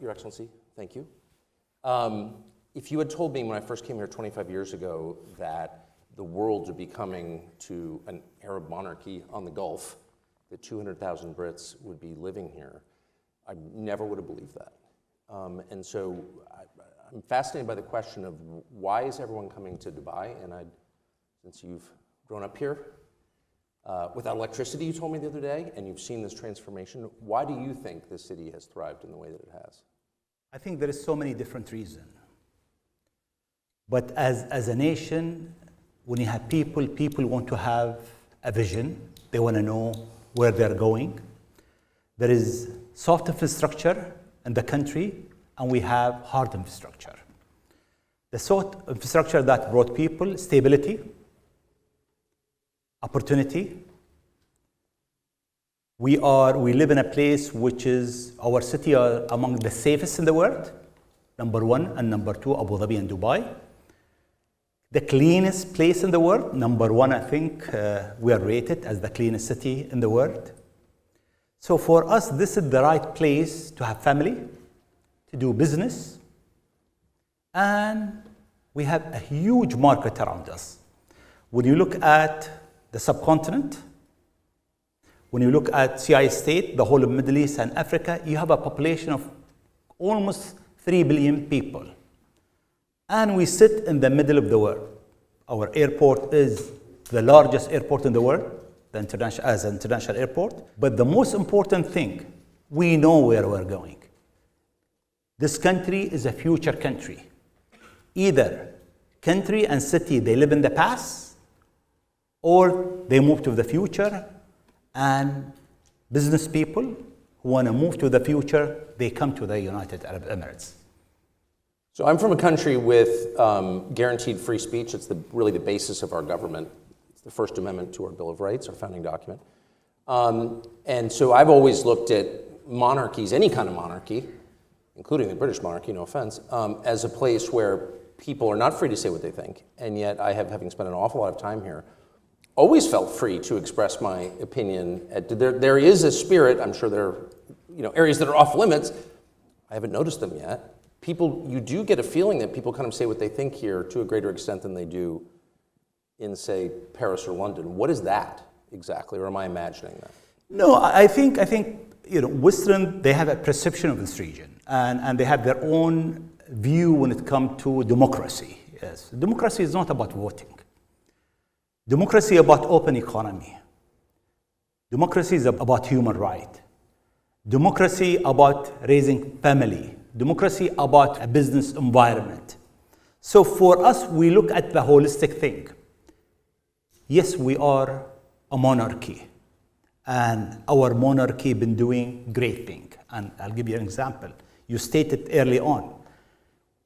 Your Excellency, thank you. If you had told me when I first came here 25 years ago that the world would be coming to an Arab monarchy on the Gulf, that 200,000 Brits would be living here, I never would have believed that. And so I'm fascinated by the question of why is everyone coming to Dubai? And since you've grown up here, without electricity, you told me the other day, and you've seen this transformation, why do you think this city has thrived in the way that it has? I think there is so many different reasons. But as a nation, when you have people want to have a vision. They want to know where they're going. There is soft infrastructure in the country, and we have hard infrastructure. The soft infrastructure that brought people stability, opportunity. We live in a place which is, our city are among the safest in the world, number one, and number two, Abu Dhabi and Dubai. The cleanest place in the world, number one, I think we are rated as the cleanest city in the world. So for us, this is the right place to have family, to do business, and we have a huge market around us. When you look at the subcontinent, when you look at CI state, the whole of Middle East and Africa, you have a population of almost 3 billion people. And we sit in the middle of the world. Our airport is the largest airport in the world, as an international airport. But the most important thing, we know where we're going. This country is a future country. Either country and city, they live in the past, or they move to the future, and business people who want to move to the future, they come to the United Arab Emirates. So I'm from a country with guaranteed free speech. It's really the basis of our government. It's the First Amendment to our Bill of Rights, our founding document. And so I've always looked at monarchies, any kind of monarchy, including the British monarchy, no offense, as a place where people are not free to say what they think. And yet I have, having spent an awful lot of time here, always felt free to express my opinion. There is a spirit, I'm sure there are areas that are off limits. I haven't noticed them yet. You do get a feeling that people kind of say what they think here to a greater extent than they do in, say, Paris or London. What is that exactly, or am I imagining that? No, I think Western, they have a perception of this region, and they have their own view when it comes to democracy. Yes, democracy is not about voting. Democracy is about open economy. Democracy is about human rights. Democracy about raising family. Democracy about a business environment. So for us, we look at the holistic thing. Yes, we are a monarchy, and our monarchy been doing great thing. And I'll give you an example. You stated early on,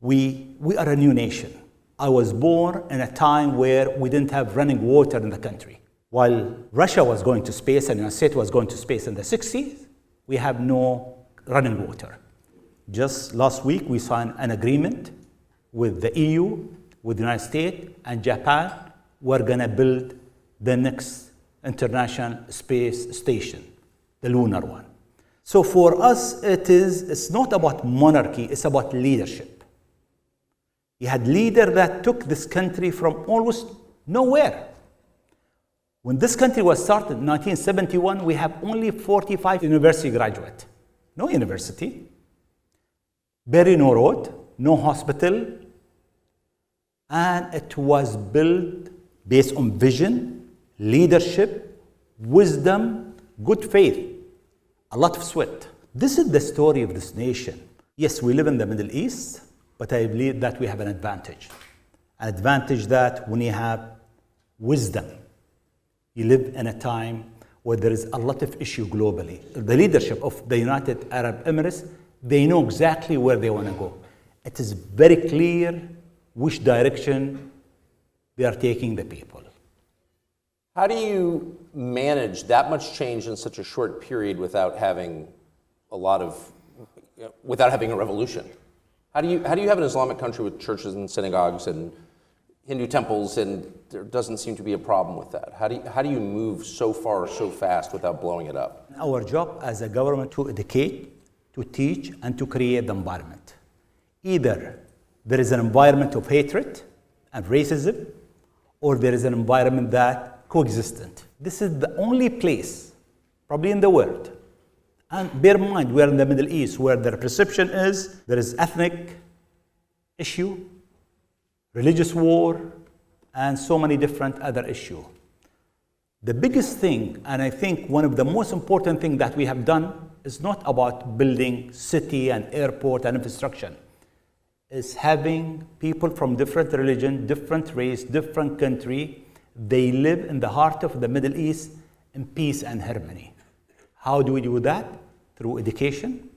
we are a new nation. I was born in a time where we didn't have running water in the country. While Russia was going to space and the United States was going to space in the 60s, we have no running water. Just last week, we signed an agreement with the EU, with the United States and Japan. We're gonna build the next international space station, the lunar one. So for us, it's not about monarchy, it's about leadership. You had leaders that took this country from almost nowhere. When this country was started in 1971, we have only 45 university graduates. No university. Barely no road, no hospital, and it was built based on vision, leadership, wisdom, good faith, a lot of sweat. This is the story of this nation. Yes, we live in the Middle East, but I believe that we have an advantage. An advantage that when you have wisdom, you live in a time where there is a lot of issue globally. The leadership of the United Arab Emirates, they know exactly where they want to go. It is very clear which direction they are taking the people. How do you manage that much change in such a short period without having without having a revolution? How do you have an Islamic country with churches and synagogues and Hindu temples, and there doesn't seem to be a problem with that? How do you move so far so fast without blowing it up? Our job as a government to educate, to teach and to create the environment. Either there is an environment of hatred and racism, or there is an environment that coexistent. This is the only place, probably in the world. And bear in mind, we are in the Middle East, where the perception is there is ethnic issue, religious war, and so many different other issues. The biggest thing, and I think one of the most important things that we have done, is not about building city and airport and infrastructure. Is having people from different religion, different race, different country, they live in the heart of the Middle East in peace and harmony. How do we do that? Through education,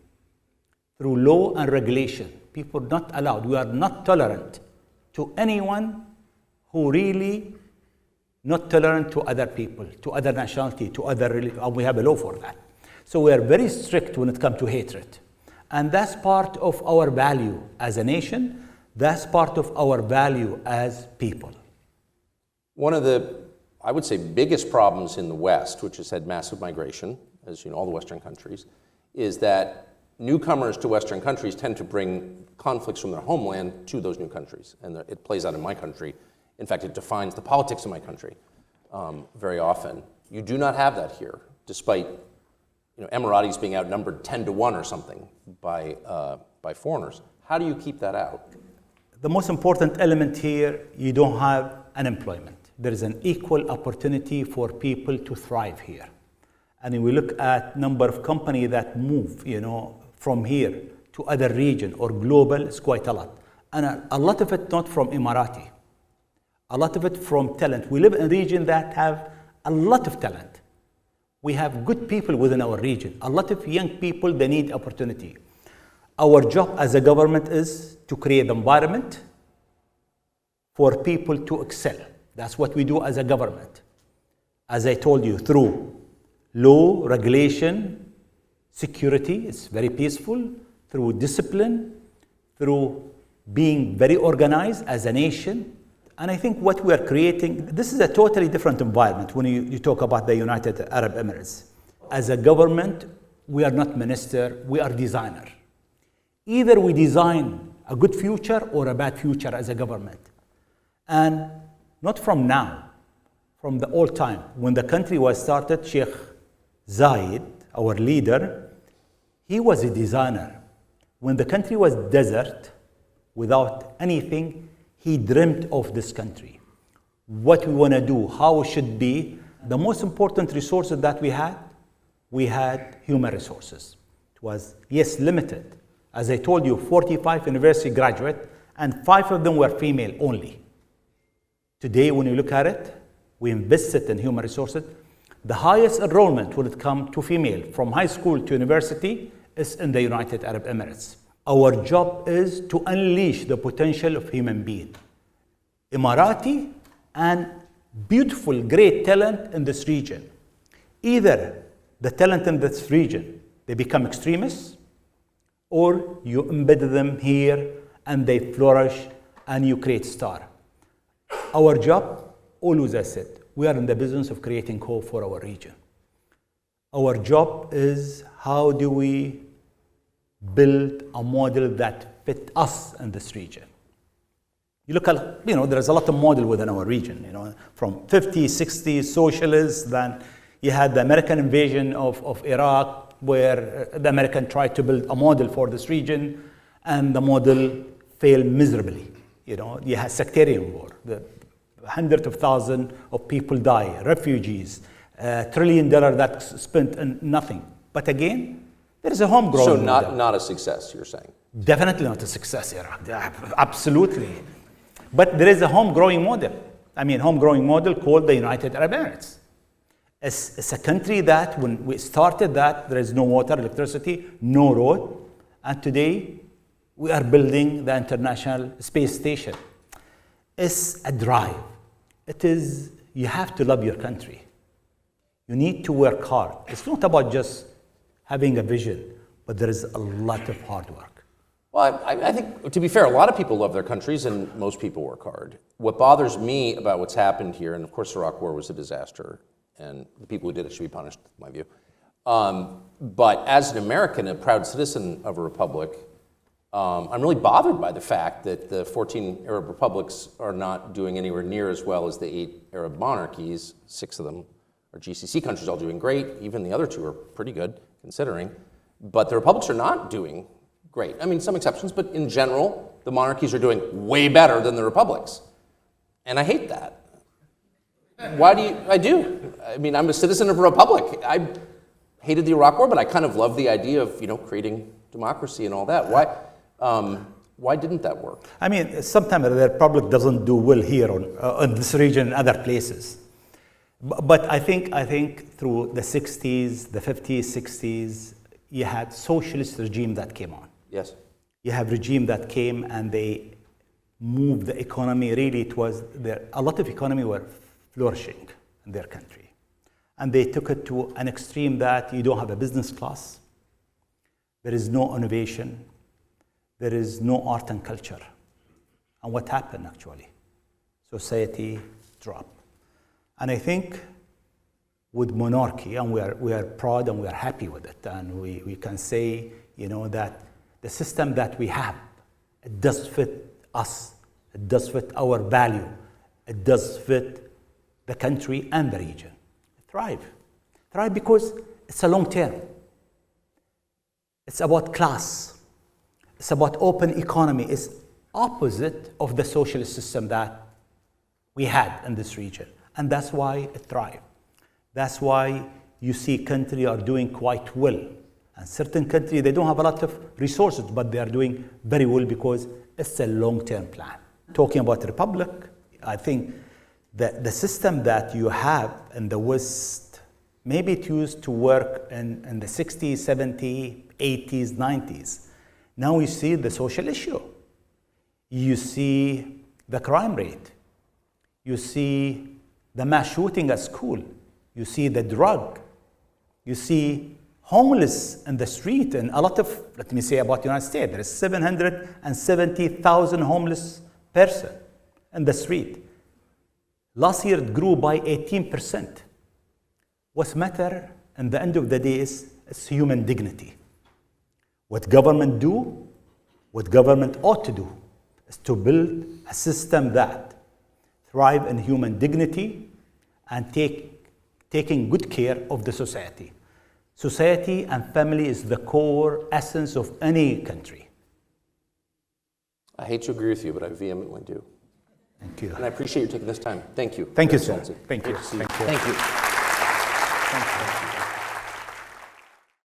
through law and regulation. People are not allowed. We are not tolerant to anyone who really not tolerant to other people, to other nationality, to other religion, and we have a law for that. So we are very strict when it comes to hatred. And that's part of our value as a nation, that's part of our value as people. One of the, I would say, biggest problems in the West, which has had massive migration, as you know, all the Western countries, is that newcomers to Western countries tend to bring conflicts from their homeland to those new countries. And it plays out in my country. In fact, it defines the politics of my country very often. You do not have that here, despite Emiratis being outnumbered 10-1 or something by foreigners. How do you keep that out? The most important element here, you don't have unemployment. There is an equal opportunity for people to thrive here. And if we look at number of companies that move, from here to other region or global, it's quite a lot. And a lot of it not from Emirati. A lot of it from talent. We live in a region that have a lot of talent. We have good people within our region. A lot of young people, they need opportunity. Our job as a government is to create an environment for people to excel. That's what we do as a government. As I told you, through law, regulation, security, it's very peaceful, through discipline, through being very organized as a nation. And I think what we are creating, this is a totally different environment when you talk about the United Arab Emirates. As a government, we are not minister, we are designer. Either we design a good future or a bad future as a government. And not from now, from the old time. When the country was started, Sheikh Zayed, our leader, he was a designer. When the country was desert, without anything, he dreamt of this country. What we want to do, how it should be. The most important resources that we had human resources. It was, yes, limited. As I told you, 45 university graduates, and 5 of them were female only. Today, when you look at it, we invested in human resources. The highest enrollment when it comes to female, from high school to university, is in the United Arab Emirates. Our job is to unleash the potential of human being. Emirati and beautiful, great talent in this region. Either the talent in this region, they become extremists, or you embed them here and they flourish and you create star. Our job, always I said, we are in the business of creating hope for our region. Our job is how do we build a model that fit us in this region. You look at, there's a lot of model within our region, from 50s, 60s, socialists, then you had the American invasion of Iraq, where the American tried to build a model for this region, and the model failed miserably. You had sectarian war, hundreds of thousands of people die, refugees, $1 trillion that's spent on nothing. But again, there is a homegrown. So not a success, you're saying? Definitely not a success, Iraq. Absolutely. But there is a homegrown model. Homegrown model called the United Arab Emirates. It's a country that when we started that, there is no water, electricity, no road. And today, we are building the International Space Station. It's a drive. It is, you have to love your country. You need to work hard. It's not about just having a vision, but there is a lot of hard work. Well, I think, to be fair, a lot of people love their countries and most people work hard. What bothers me about what's happened here, and of course the Iraq War was a disaster, and the people who did it should be punished, in my view. But as an American, a proud citizen of a republic, I'm really bothered by the fact that the 14 Arab republics are not doing anywhere near as well as the 8 Arab monarchies. 6 of them are GCC countries, all doing great. Even the other 2 are pretty good, considering. But the republics are not doing great. I mean, some exceptions, but in general, the monarchies are doing way better than the republics. And I hate that. Why do you? I do. I mean, I'm a citizen of a republic. I hated the Iraq War, but I kind of love the idea of, creating democracy and all that. Why didn't that work? I mean, sometimes the republic doesn't do well here on this region and other places. But I think through the 60s, the 50s, 60s, you had socialist regime that came on. Yes. You have regime that came and they moved the economy. Really, it was a lot of economy were flourishing in their country. And they took it to an extreme that you don't have a business class. There is no innovation. There is no art and culture. And what happened actually? Society dropped. And I think with monarchy, and we are proud and we are happy with it, and we can say, that the system that we have, it does fit us, it does fit our value, it does fit the country and the region. Thrive because it's a long term. It's about class. It's about open economy. It's opposite of the socialist system that we had in this region. And that's why it thrived. That's why you see countries are doing quite well. And certain countries, they don't have a lot of resources, but they are doing very well because it's a long-term plan. Talking about the republic, I think that the system that you have in the West, maybe it used to work in the 60s, 70s, 80s, 90s. Now you see the social issue. You see the crime rate. You see the mass shooting at school. You see the drug. You see homeless in the street. And a lot of, let me say about the United States, there is 770,000 homeless person in the street. Last year it grew by 18%. What matters in the end of the day is human dignity. What government do, what government ought to do, is to build a system that thrive in human dignity and taking good care of the society. Society and family is the core essence of any country. I hate to agree with you, but I vehemently do. Thank you. And I appreciate you taking this time. Thank you. Thank you, sir. Thank you. Thank you. Thank you. Thank you. Thank you.